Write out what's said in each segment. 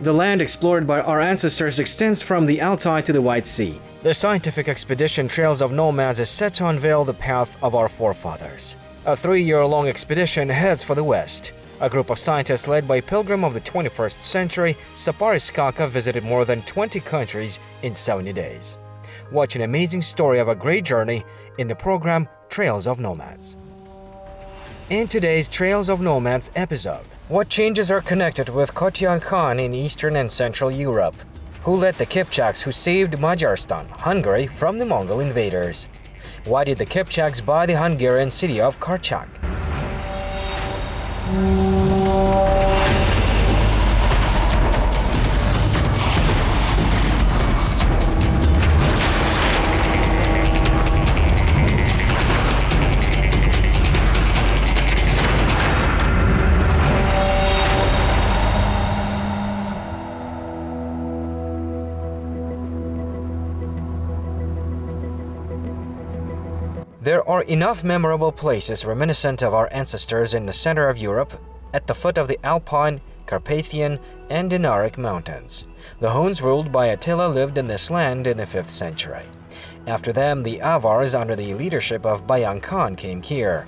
The land explored by our ancestors extends from the Altai to the White Sea. The scientific expedition Trails of Nomads is set to unveil the path of our forefathers. A 3-year-long expedition heads for the west. A group of scientists led by a pilgrim of the 21st century, Sapari Skaka visited more than 20 countries in 70 days. Watch an amazing story of a great journey in the program Trails of Nomads. In today's Trails of Nomads episode, what changes are connected with Kotyan Khan in Eastern and Central Europe? Who led the Kipchaks who saved Majarstan, Hungary, from the Mongol invaders? Why did the Kipchaks buy the Hungarian city of Kipchak? There are enough memorable places reminiscent of our ancestors in the center of Europe, at the foot of the Alpine, Carpathian, and Dinaric mountains. The Huns ruled by Attila lived in this land in the 5th century. After them, the Avars under the leadership of Bayan Khan came here.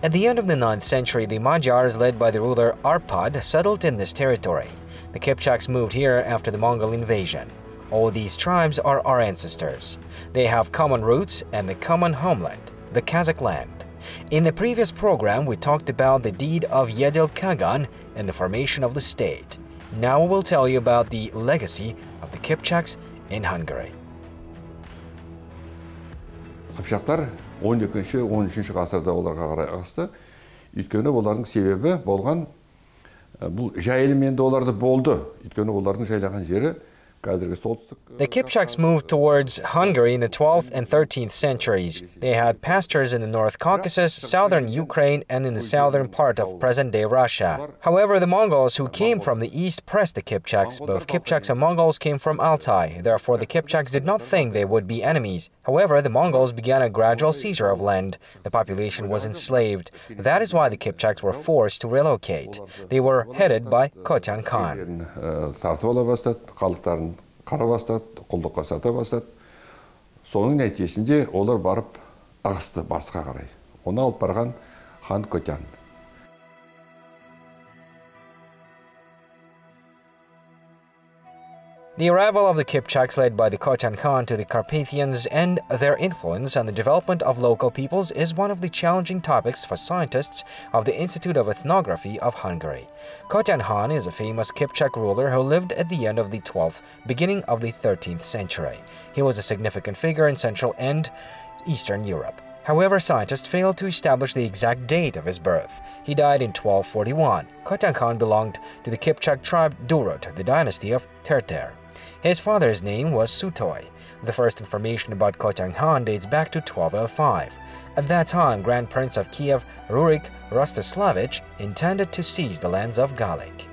At the end of the 9th century, the Magyars led by the ruler Arpad settled in this territory. The Kipchaks moved here after the Mongol invasion. All these tribes are our ancestors. They have common roots and the common homeland, the Kazakh land. In the previous program, we talked about the deed of Yedil Kagan and the formation of the state. Now we will tell you about the legacy of the Kipchaks in Hungary. Kipchaktар 12-13 ғасырда оларға қарай ығысты. Өйткені олардың себебі болған бұл жайылым енді оларды болды. Өйткені олардың жайлаған жері The Kipchaks moved towards Hungary in the 12th and 13th centuries. They had pastures in the North Caucasus, southern Ukraine, and in the southern part of present-day Russia. However, the Mongols who came from the east pressed the Kipchaks. Both Kipchaks and Mongols came from Altai. Therefore, the Kipchaks did not think they would be enemies. However, the Mongols began a gradual seizure of land. The population was enslaved. That is why the Kipchaks were forced to relocate. They were headed by Kotyan Khan. Қара бастады, құлдыққа сата бастады. Соның нәтижесінде олар барып ығысты басқа қарай. Оны алып барған хан Котян. The arrival of the Kipchaks led by the Kotyan Khan to the Carpathians and their influence on the development of local peoples is one of the challenging topics for scientists of the Institute of Ethnography of Hungary. Kotyan Khan is a famous Kipchak ruler who lived at the end of the 12th, beginning of the 13th century. He was a significant figure in Central and Eastern Europe. However, scientists failed to establish the exact date of his birth. He died in 1241. Kotyan Khan belonged to the Kipchak tribe Durut, the dynasty of Terter. His father's name was Sutoy. The first information about Kotyan Khan dates back to 1205. At that time, Grand Prince of Kiev Rurik Rostislavich intended to seize the lands of Gallic.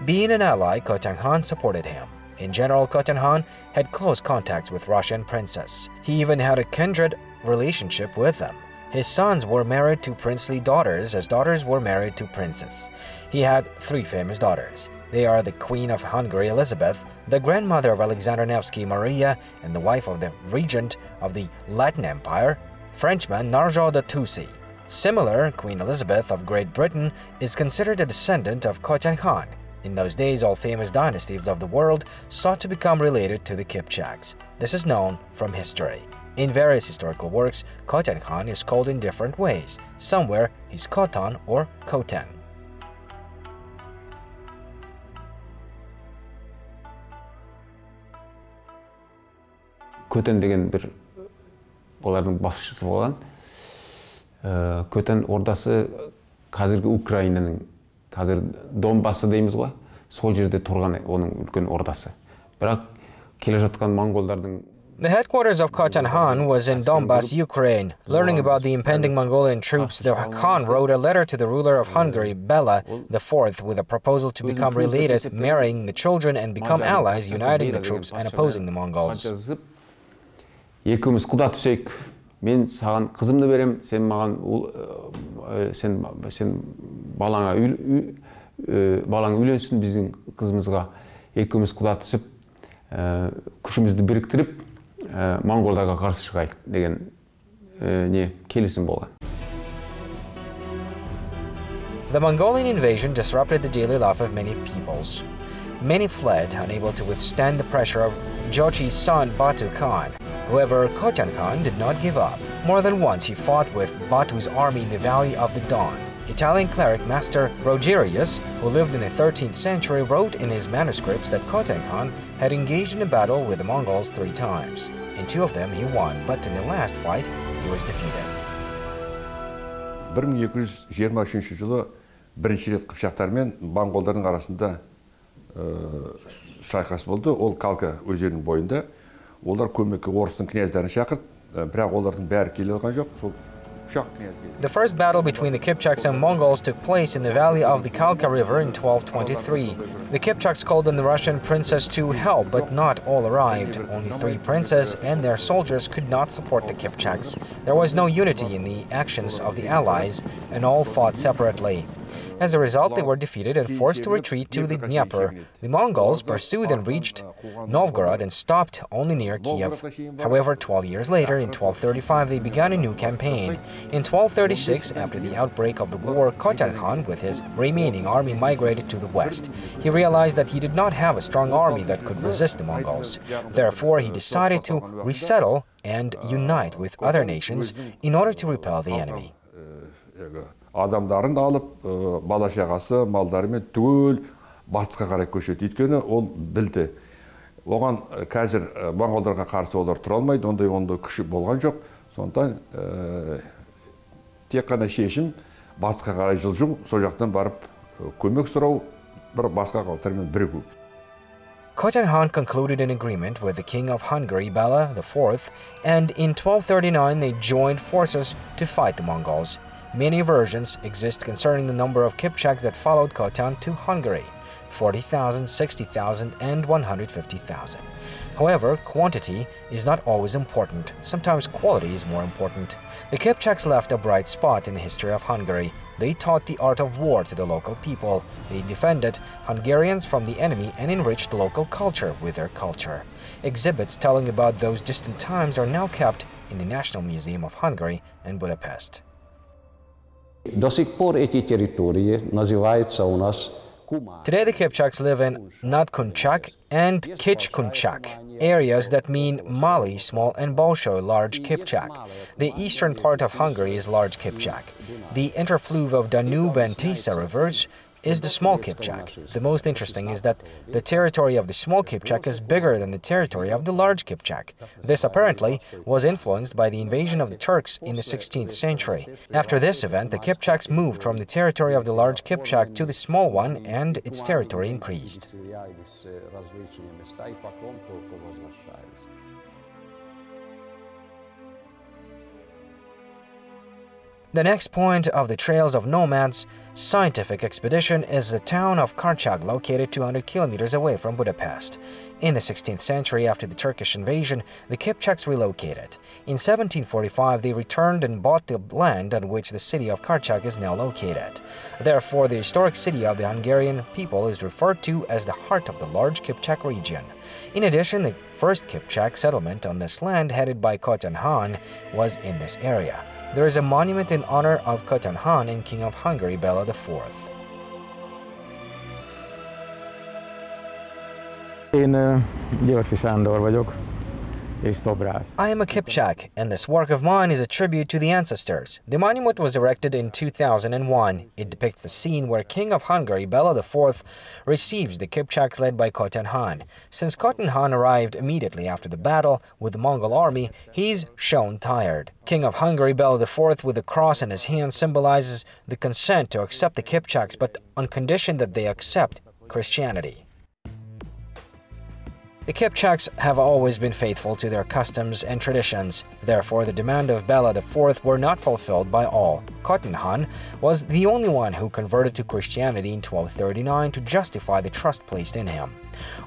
Being an ally, Kotyan Khan supported him. In general, Kotyan Khan had close contacts with Russian princes. He even had a kindred relationship with them. His sons were married to princely daughters, as daughters were married to princes. He had 3 famous daughters. They are the Queen of Hungary Elizabeth, the grandmother of Alexander Nevsky Maria, and the wife of the regent of the Latin Empire, Frenchman Narjo de Tussy. Similar, Queen Elizabeth of Great Britain is considered a descendant of Kotyan Khan. In those days, all famous dynasties of the world sought to become related to the Kipchaks. This is known from history. In various historical works, Kotyan Khan is called in different ways. Somewhere he's Kotan or Koten. Көтен деген бір олардың басшысы болған. Көтен ордасы қазіргі Украинаның, қазір Донбассы дейміз ғой, сол жерде тұрған оның үлкен ордасы. Бірақ келе жатқан монголдардың The headquarters of Kotyan Khan was in Donbas, Ukraine. Learning about the impending Mongolian troops, the Khan wrote a letter to the ruler of Hungary, Bela IV, with a proposal to become related, marrying the children and become allies, uniting the troops and opposing the Mongols. Екеуміз құда түсейік. Мен саған қызымды берем, сен маған сен балаң үйленсін біздің қызымызға. Екеуміз құда түсіп, күшімізді біріктіріп, Монголдарға қарсы шығайық деген келісім болған. The Mongolian invasion disrupted the daily life of many peoples. Many fled, unable to withstand the pressure of Jochi's son Batu Khan. However, Khotan Khan did not give up. More than once he fought with Batu's army in the Valley of the Don. Italian cleric master Rogerius, who lived in the 13th century, wrote in his manuscripts that Khotan Khan had engaged in a battle with the Mongols 3 times. In 2 of them he won, but in the last fight he was defeated. 1223 жылы бірінші рет қыпшақтармен монголдардың арасында шайқас болды. Ол Калка өзенінің бойында. Олар көмекке орыстың князьдарын шақырды, бірақ олардың бәрі келе алған жоқ. Сол The first battle between the Kipchaks and Mongols took place in the valley of the Kalka River in 1223. The Kipchaks called on the Russian princes to help, but not all arrived. Only 3 princes and their soldiers could not support the Kipchaks. There was no unity in the actions of the allies, and all fought separately. As a result, they were defeated and forced to retreat to the Dnieper. The Mongols pursued and reached Novgorod and stopped only near Kiev. However, 12 years later, in 1235, they began a new campaign. In 1236, after the outbreak of the war, Khotan Khan, with his remaining army, migrated to the west. He realized that he did not have a strong army that could resist the Mongols. Therefore, he decided to resettle and unite with other nations in order to repel the enemy. Адамдарын алып, бала шағасы, малдарымен түгел батысқа қарай көшеді. Өйткені ол білді. Оған қазір монголдарға қарсы олар тұра алмайды, ондай күші болған жоқ. Сондықтан тек қана шешім батысқа қарай жылжу, сол жақтан барып көмек сұрау, бір басқа халықтармен бірігу. Khotan Khan concluded an agreement with the king of Hungary, Bela IV, and in 1239 they joined forces to fight the Mongols. Many versions exist concerning the number of Kipchaks that followed Khotan to Hungary: 40,000, 60,000, and 150,000. However, quantity is not always important. Sometimes quality is more important. The Kipchaks left a bright spot in the history of Hungary. They taught the art of war to the local people. They defended Hungarians from the enemy and enriched local culture with their culture. Exhibits telling about those distant times are now kept in the National Museum of Hungary in Budapest. До сих пор эти территории называются у нас Kumar. Today the Kipchaks live in Nadkunchak and Kichkunchak, areas that mean Mali, small, and Bolshoi, large Kipchak. The eastern part of Hungary is large Kipchak. The interfluve of Danube and Tisa rivers is the small Kipchak. The most interesting is that the territory of the small Kipchak is bigger than the territory of the large Kipchak. This apparently was influenced by the invasion of the Turks in the 16th century. After this event, the Kipchaks moved from the territory of the large Kipchak to the small one, and its territory increased. The next point of the Trails of Nomads scientific expedition is the town of Kipchak, located 200 kilometers away from Budapest. In the 16th century, after the Turkish invasion, the Kipchaks relocated. In 1745, they returned and bought the land on which the city of Kipchak is now located. Therefore, the historic city of the Hungarian people is referred to as the heart of the large Kipchak region. In addition, the first Kipchak settlement on this land, headed by Khotan Khan, was in this area. There is a monument in honor of Khotan Khan and King of Hungary, Bela IV. Én Györfi Sándor vagyok, és szobrász. I am a Kipchak, and this work of mine is a tribute to the ancestors. The monument was erected in 2001. It depicts the scene where King of Hungary, Bela IV, receives the Kipchaks led by Khotan Khan. Since Khotan Khan arrived immediately after the battle with the Mongol army, he's shown tired. King of Hungary, Bela IV, with the cross in his hand, symbolizes the consent to accept the Kipchaks, but on condition that they accept Christianity. The Kipchaks have always been faithful to their customs and traditions. Therefore, the demand of Bela IV were not fulfilled by all. Khotan Khan was the only one who converted to Christianity in 1239 to justify the trust placed in him.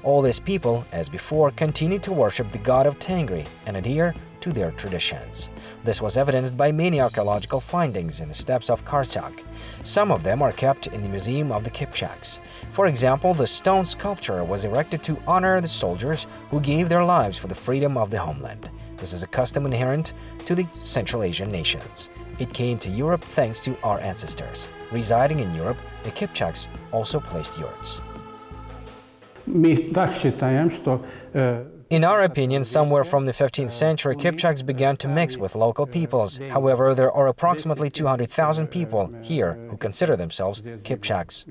All these people, as before, continued to worship the god of Tengri and adhere to their traditions. This was evidenced by many archaeological findings in the steppes of Kipchak. Some of them are kept in the Museum of the Kipchaks. For example, the stone sculpture was erected to honor the soldiers who gave their lives for the freedom of the homeland. This is a custom inherent to the Central Asian nations. It came to Europe thanks to our ancestors. Residing in Europe, the Kipchaks also placed yurts. In our opinion, somewhere from the 15th century, Kipchaks began to mix with local peoples. However, there are approximately 200,000 people here who consider themselves Kipchaks.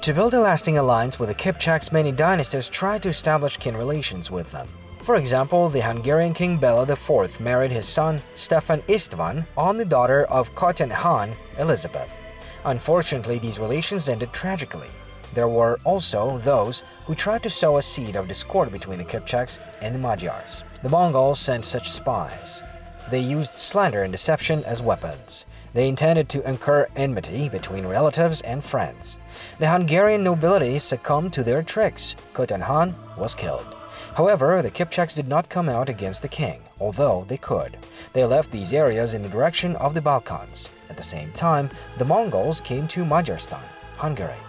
To build a lasting alliance with the Kipchaks, many dynasties tried to establish kin relations with them. For example, the Hungarian king Bela IV married his son Stefan Istvan on the daughter of Kotyan Khan, Elizabeth. Unfortunately, these relations ended tragically. There were also those who tried to sow a seed of discord between the Kipchaks and the Magyars. The Mongols sent such spies. They used slander and deception as weapons. They intended to incur enmity between relatives and friends. The Hungarian nobility succumbed to their tricks. Kotyan Khan was killed. However, the Kipchaks did not come out against the king, although they could. They left these areas in the direction of the Balkans. At the same time, the Mongols came to Macaristan, Hungary.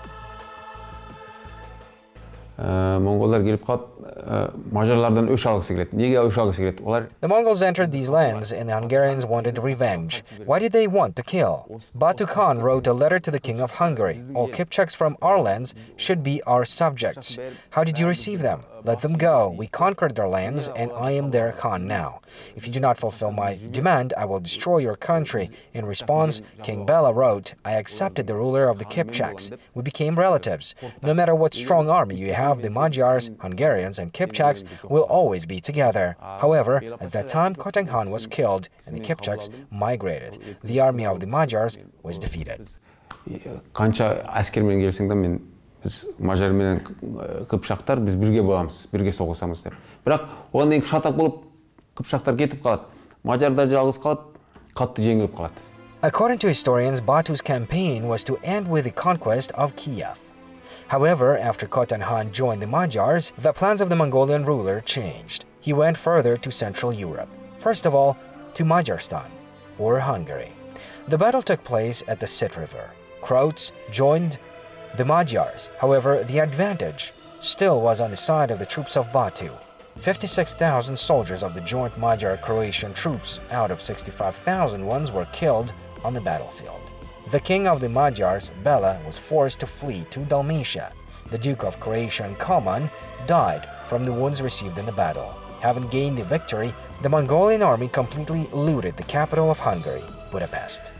Mongolar gelip kalıp Macarlardan öç algısı geldi. Niye öç algısı geldi? The Mongols entered these lands and the Hungarians wanted revenge. Why did they want to kill? Batu Khan wrote a letter to the king of Hungary. All Kipchaks from our lands should be our subjects. How did you receive them? Let them go. We conquered their lands and I am their Khan now. If you do not fulfill my demand, I will destroy your country. In response, King Bela wrote, I accepted the ruler of the Kipchaks. We became relatives. No matter what strong army you have, the Magyars, Hungarians, and Kipchaks will always be together. However, at that time, Kotyan Khan was killed and the Kipchaks migrated. The army of the Magyars was defeated. Kança askermen gelsen de men biz Macar менен Kipchaklar biz birge bolamız, birge soğuşamız деп. Biroq ondan keyin şatak bolup Kipchaklar ketip kalat. Macarlar жалгыз kalat, katты жеңилип kalat. According to historians, Batu's campaign was to end with the conquest of Kiev. However, after Kotyan Khan joined the Magyars, the plans of the Mongolian ruler changed. He went further to Central Europe, first of all to Macaristan, or Hungary. The battle took place at the Sit River. Croats joined the Magyars. However, the advantage still was on the side of the troops of Batu. 56,000 soldiers of the joint Magyar-Croatian troops out of 65,000 ones were killed on the battlefield. The king of the Magyars, Bela, was forced to flee to Dalmatia. The Duke of Croatia and Kálmán died from the wounds received in the battle. Having gained the victory, the Mongolian army completely looted the capital of Hungary, Budapest.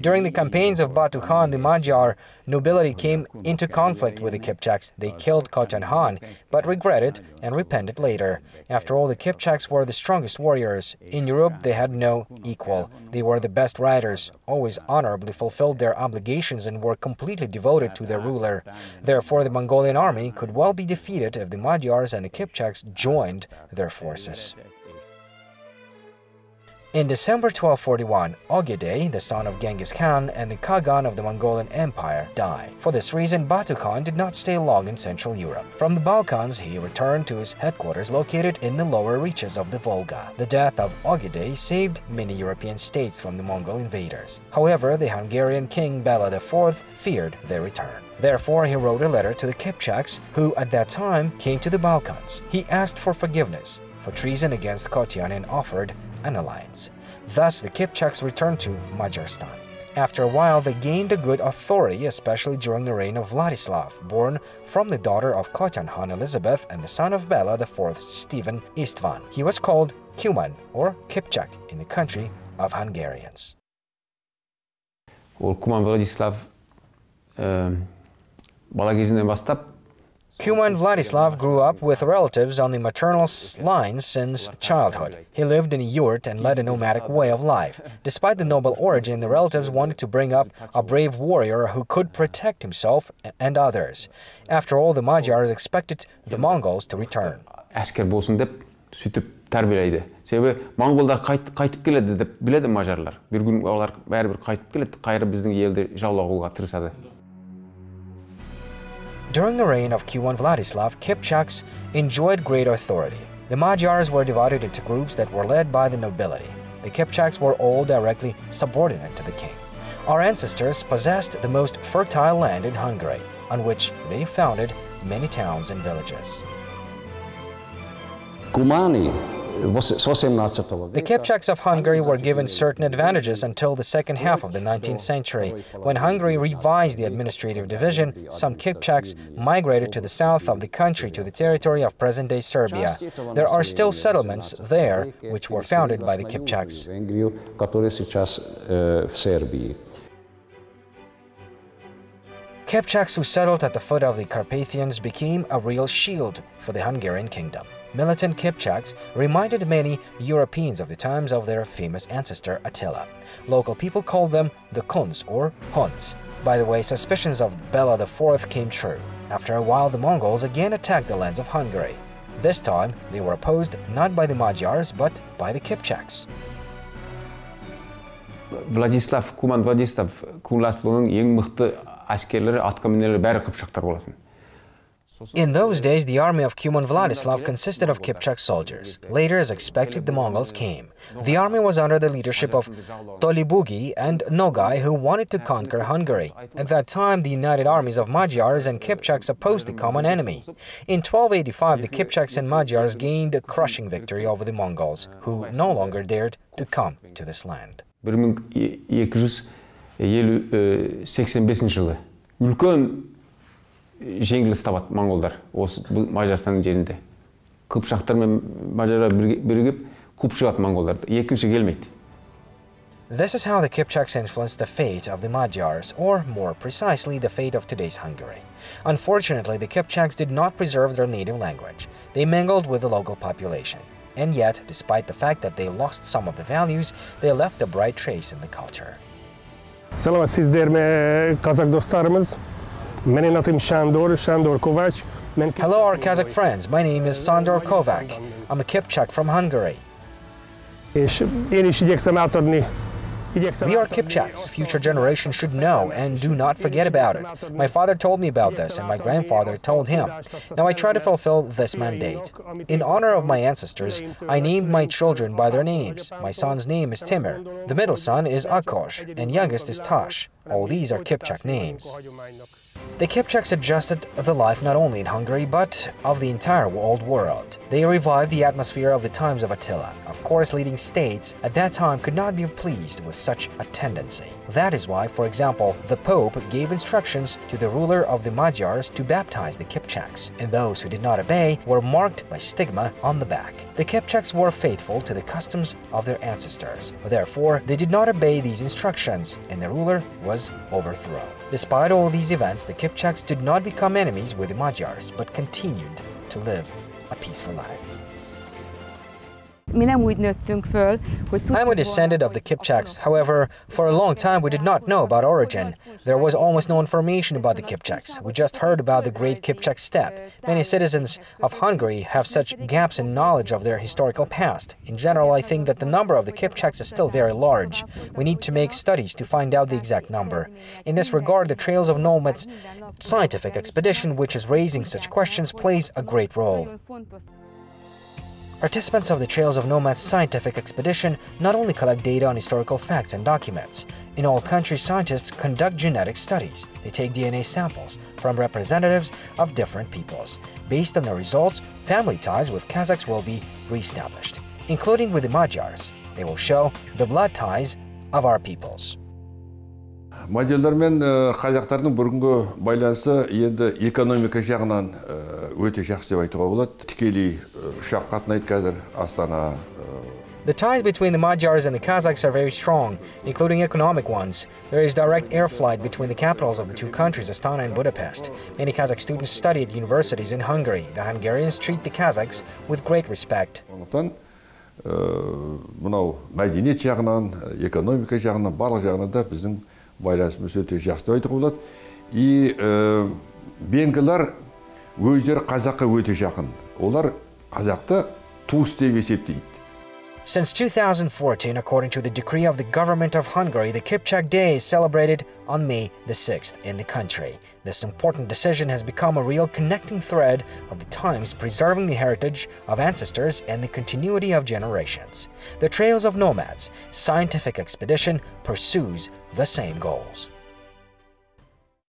During the campaigns of Batu Khan, the Magyar nobility came into conflict with the Kipchaks. They killed Kotyan Khan, but regretted and repented later. After all, the Kipchaks were the strongest warriors. In Europe, they had no equal. They were the best riders, always honorably fulfilled their obligations and were completely devoted to their ruler. Therefore, the Mongolian army could well be defeated if the Magyars and the Kipchaks joined their forces. In December 1241, Ogedei, the son of Genghis Khan and the Khagan of the Mongolian Empire, died. For this reason, Batu Khan did not stay long in Central Europe. From the Balkans, he returned to his headquarters located in the lower reaches of the Volga. The death of Ogedei saved many European states from the Mongol invaders. However, the Hungarian king Bela IV feared their return. Therefore, he wrote a letter to the Kipchaks, who at that time came to the Balkans. He asked for forgiveness for treason against Kotyan and offered an alliance. Thus, the Kipchaks returned to Macaristan. After a while, they gained a good authority, especially during the reign of Vladislav, born from the daughter of Kotyan Khan Elizabeth and the son of Bela IV, Stephen Istvan. He was called Kuman, or Kipchak, in the country of Hungarians. Kuman Vladislav bala kezinden bastap Kuman Vladislav grew up with relatives on the maternal line since childhood. He lived in a yurt and led a nomadic way of life. Despite the noble origin, the relatives wanted to bring up a brave warrior who could protect himself and others. After all, the Magyars expected the Mongols to return. Asker bolsun dep sütüp tarbiyeleydi. Sebebi Mongollar qaytып keledi dep biledi Macarlar. Bir gün olar bari bir qaytып keledi, kayra bizdin yelde jawlagulga tırsadı. During the reign of Q1 Vladislav, Kipchaks enjoyed great authority. The Magyars were divided into groups that were led by the nobility. The Kipchaks were all directly subordinate to the king. Our ancestors possessed the most fertile land in Hungary, on which they founded many towns and villages. The Kipchaks of Hungary were given certain advantages until the second half of the 19th century. When Hungary revised the administrative division, some Kipchaks migrated to the south of the country to the territory of present-day Serbia. There are still settlements there which were founded by the Kipchaks. Kipchaks who settled at the foot of the Carpathians became a real shield for the Hungarian kingdom. Militant Kipchaks reminded many Europeans of the times of their famous ancestor Attila. Local people called them the Kuns or Huns. By the way, suspicions of Bela IV came true. After a while, the Mongols again attacked the lands of Hungary. This time, they were opposed not by the Magyars, but by the Kipchaks. Куман Владислав Кунласлоның ең мықты әскерлері, атқамінерлері бәрі Кыпчақтар болатын. In those days, the army of Q1 Vladislav consisted of Kipchak soldiers. Later, as expected, the Mongols came. The army was under the leadership of Joly and Nogai, who wanted to conquer Hungary. At that time, the united armies of Magyars and Kipchaks opposed the common enemy. In 1285, the Kipchaks and Magyars gained a crushing victory over the Mongols, who no longer dared to come to this land. 1285 жылы үлкен жеңіліс табады монголдар осы Мажарстанның жерінде. Кыпчактар мен Мажарлар бірігіп қуып шығады монголдарды. Екінші келмейді. This is how the Kipchaks influenced the fate of the Magyars, or more precisely, the fate of today's Hungary. Unfortunately, the Kipchaks did not preserve their native language. They mingled with the local population. And yet, despite the fact that they lost some of the values, they left a bright trace in the culture. Selam sizlerime Kazak dostlarımız. Benim adım Sandor Kovac. Hello, our Kazakh friends. My name is Sandor Kovac. I'm a Kipchak from Hungary. We are Kipchaks. Future generations should know and do not forget about it. My father told me about this, and my grandfather told him. Now I try to fulfill this mandate. In honor of my ancestors, I named my children by their names. My son's name is Timur, the middle son is Akosh, and youngest is Tash. All these are Kipchak names. The Kipchaks adjusted the life not only in Hungary, but of the entire old world. They revived the atmosphere of the times of Attila. Of course, leading states at that time could not be pleased with such a tendency. That is why, for example, the Pope gave instructions to the ruler of the Magyars to baptize the Kipchaks, and those who did not obey were marked by stigma on the back. The Kipchaks were faithful to the customs of their ancestors. Therefore, they did not obey these instructions, and the ruler was overthrown. Despite all these events, the Kipchaks did not become enemies with the Magyars, but continued to live a peaceful life. I'm a descendant of the Kipchaks. However, for a long time we did not know about origin. There was almost no information about the Kipchaks. We just heard about the Great Kipchak Steppe. Many citizens of Hungary have such gaps in knowledge of their historical past. In general, I think that the number of the Kipchaks is still very large. We need to make studies to find out the exact number. In this regard, the Trails of Nomads scientific expedition, which is raising such questions, plays a great role. Participants of the Trails of Nomads scientific expedition not only collect data on historical facts and documents. In all countries, scientists conduct genetic studies. They take DNA samples from representatives of different peoples. Based on the results, family ties with Kazakhs will be reestablished, including with the Magyars. They will show the blood ties of our peoples. Мадьярлар мен қазақтардың бүгінгі байланысы енді экономика жағынан өте жақсы деп айтуға болады. Тікелей ұшақ қатынайды қазір Астана. The ties between the Magyars and the Kazakhs are very strong, including economic ones. There is direct air flight between the capitals of the two countries, Astana and Budapest. Many Kazakh students study at universities in Hungary. The Hungarians treat the Kazakhs with great respect. Мынау мәдениет жағынан, экономика жағынан, барлық жағынан да біздің байланысымыз өте жақсы деп айтуға болады. И венгрлар өздері қазаққа өте жақын. Олар қазақты туыс деп есептейді. Since 2014, according to the decree of the government of Hungary, the Kipchak Day is celebrated on May the 6th in the country. This important decision has become a real connecting thread of the times, preserving the heritage of ancestors and the continuity of generations. The Trails of Nomads scientific expedition pursues the same goals.